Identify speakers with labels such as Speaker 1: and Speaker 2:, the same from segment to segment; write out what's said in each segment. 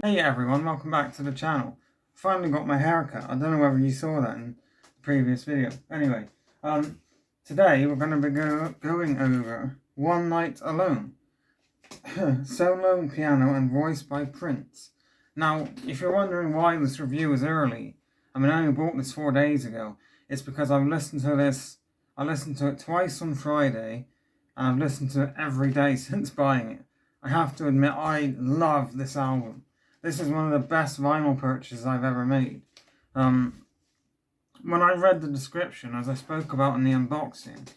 Speaker 1: Hey everyone, welcome back to the channel. Finally got my haircut. I don't know whether you saw that in the previous video. Anyway, today we're going to be going over One Night Alone. Solo, piano and voice by Prince. Now, if you're wondering why this review is early, I only bought this 4 days ago. It's because I've listened to this, I listened to it twice on Friday, and I've listened to it every day since buying it. I have to admit, I love this album. This is one of the best vinyl purchases I've ever made. When I read the description, as I spoke about in the unboxing,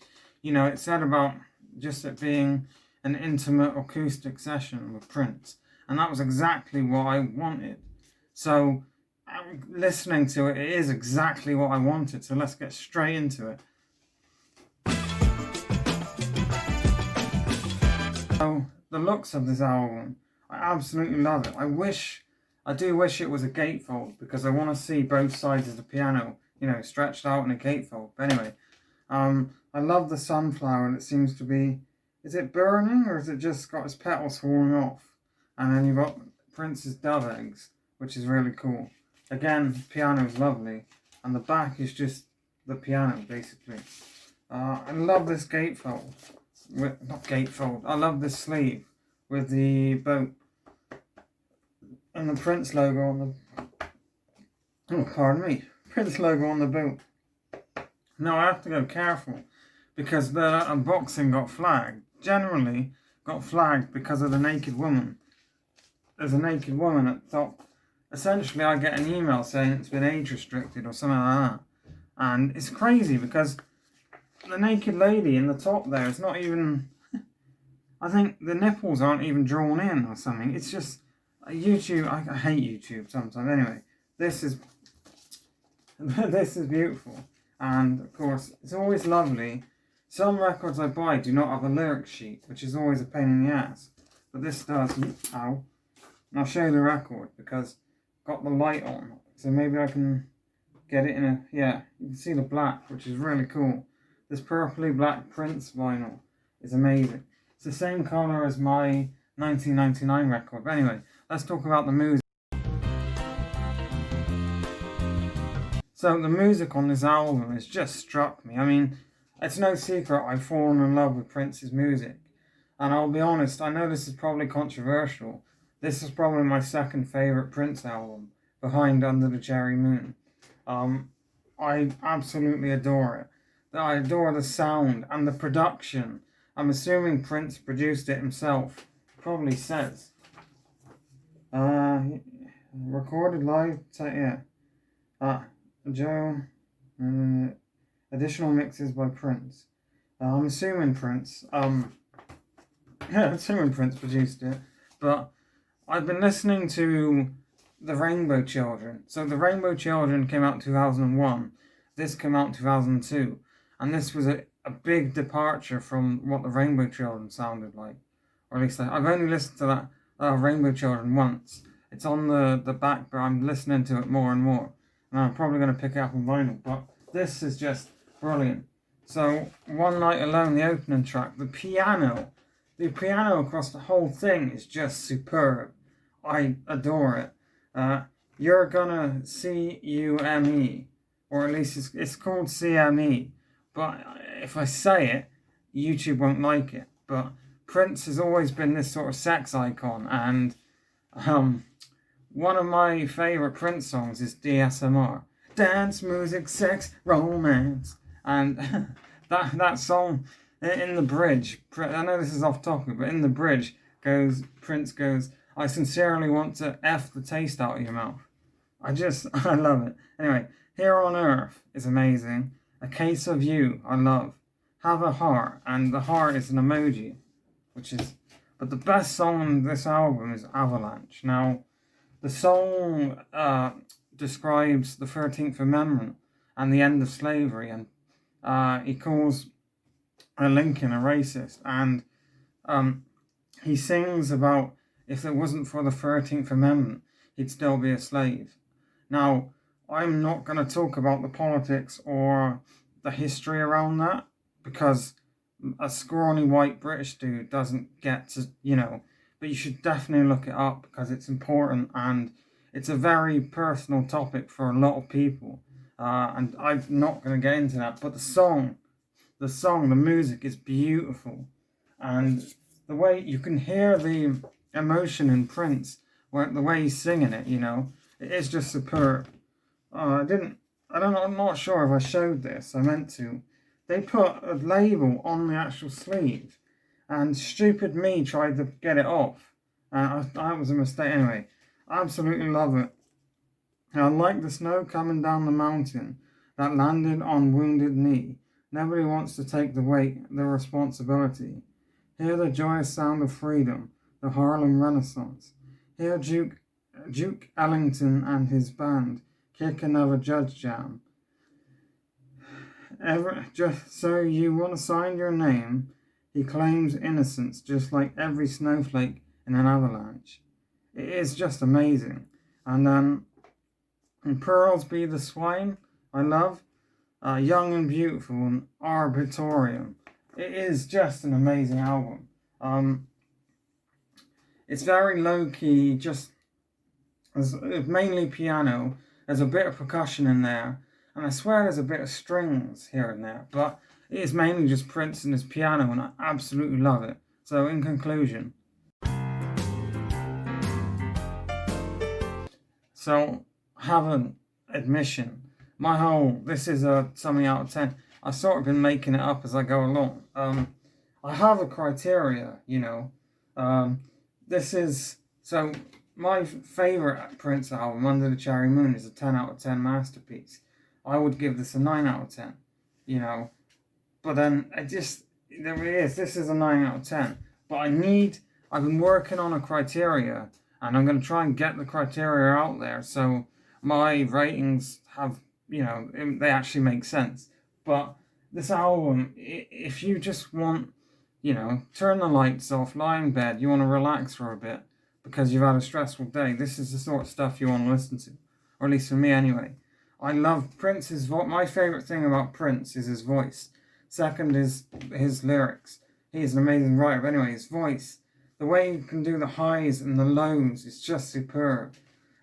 Speaker 1: it said about just it being an intimate acoustic session with Prince. And that was exactly what I wanted. So, listening to it, it is exactly what I wanted. So let's get straight into it. So, the looks of this album, I absolutely love it. I do wish it was a gatefold because I want to see both sides of the piano, stretched out in a gatefold. But anyway, I love the sunflower, and it seems to be, is it burning or is it just got its petals falling off? And then you've got Prince's dove eggs, which is really cool. Again, the piano is lovely, and the back is just the piano, basically. I love this gatefold. Not gatefold. I love this sleeve with the boat and the Prince logo on the Prince logo on the boat. Now I have to go careful because the unboxing got flagged. Generally got flagged because of the naked woman. There's a naked woman at the top. Essentially I get an email saying it's been age restricted or something like that. And it's crazy because the naked lady in the top there is not even, I think the nipples aren't even drawn in or something. It's just YouTube. I hate YouTube sometimes. Anyway, this is beautiful, and of course it's always lovely. Some records I buy do not have a lyric sheet, which is always a pain in the ass, but this does. Ow. And I'll show you the record because I've got the light on, so maybe I can get it in a, yeah, you can see the black, which is really cool. This purpley black Prince vinyl is amazing. It's the same colour as my 1999 record. But anyway, let's talk about the music. So the music on this album has just struck me. It's no secret I've fallen in love with Prince's music. And I'll be honest, I know this is probably controversial. This is probably my second favourite Prince album, behind Under the Cherry Moon. I absolutely adore it. I adore the sound and the production. I'm assuming Prince produced it himself. Probably says. Recorded live, Joe, additional mixes by Prince. I'm assuming Prince, assuming Prince produced it, but I've been listening to the Rainbow Children. So the Rainbow Children came out in 2001, this came out in 2002, and this was a big departure from what the Rainbow Children sounded like. Or at least I've only listened to that Rainbow Children once. It's on the back, but I'm listening to it more and more. And I'm probably going to pick it up on vinyl, but this is just brilliant. So, One Night Alone, the opening track, the piano across the whole thing is just superb. I adore it. You're Gonna C-U-M-E, or at least it's called CME, but if I say it, YouTube won't like it. But Prince has always been this sort of sex icon, and one of my favourite Prince songs is DSMR. Dance, music, sex, romance. And that song, in the bridge, I know this is off topic, but in the bridge, Prince goes, I sincerely want to F the taste out of your mouth. I love it. Anyway, Here on Earth is amazing. A Case of You, I love. Have a Heart, and the heart is an emoji, but the best song on this album is Avalanche. Now, the song describes the 13th Amendment and the end of slavery, and he calls Lincoln a racist, and he sings about if it wasn't for the 13th Amendment, he'd still be a slave. Now, I'm not going to talk about the politics or the history around that, because a scrawny white British dude doesn't get to, but you should definitely look it up because it's important and it's a very personal topic for a lot of people. And I'm not going to get into that, but the music is beautiful, and the way you can hear the emotion in Prince, the way he's singing it, it is just superb. I don't know, I'm not sure if I showed this. I meant to. They put a label on the actual sleeve, and stupid me tried to get it off. That was a mistake. Anyway, I absolutely love it. I like the snow coming down the mountain that landed on wounded knee. Nobody wants to take the weight, the responsibility. Hear the joyous sound of freedom, the Harlem Renaissance. Hear Duke Ellington and his band kick another judge jam. Just so you want to sign your name, he claims innocence just like every snowflake in an avalanche. It is just amazing. And Pearls Be the Swine, I love. Young and Beautiful and Arbitorium. It is just an amazing album. It's very low key, just mainly piano. There's a bit of percussion in there, and I swear there's a bit of strings here and there, but it is mainly just Prince and his piano, and I absolutely love it. So, in conclusion, have an admission. This is a something out of 10. I've sort of been making it up as I go along. I have a criteria, my favourite Prince album, Under the Cherry Moon, is a 10 out of 10 masterpiece. I would give this a 9 out of 10, But then, there it is. This is a 9 out of 10. But I've been working on a criteria, and I'm going to try and get the criteria out there so my ratings have, they actually make sense. But this album, if you just want, turn the lights off, lie in bed, you want to relax for a bit because you've had a stressful day, this is the sort of stuff you want to listen to. Or at least for me anyway. I love Prince's voice. My favourite thing about Prince is his voice. Second is his lyrics. He is an amazing writer. But anyway, his voice, the way he can do the highs and the lows is just superb.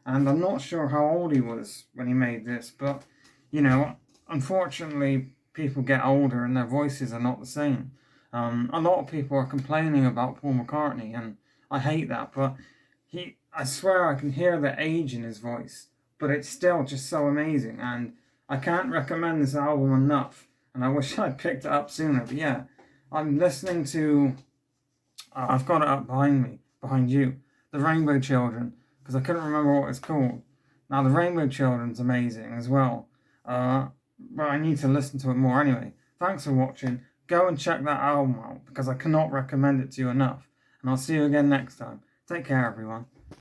Speaker 1: And I'm not sure how old he was when he made this, but, unfortunately, people get older and their voices are not the same. A lot of people are complaining about Paul McCartney, and I hate that, but I swear I can hear the age in his voice, but it's still just so amazing, and I can't recommend this album enough, and I wish I'd picked it up sooner, but yeah, I'm listening to, I've got it up behind you, The Rainbow Children, because I couldn't remember what it's called. Now, The Rainbow Children's amazing as well, but I need to listen to it more anyway. Thanks for watching. Go and check that album out, because I cannot recommend it to you enough, and I'll see you again next time. Take care, everyone.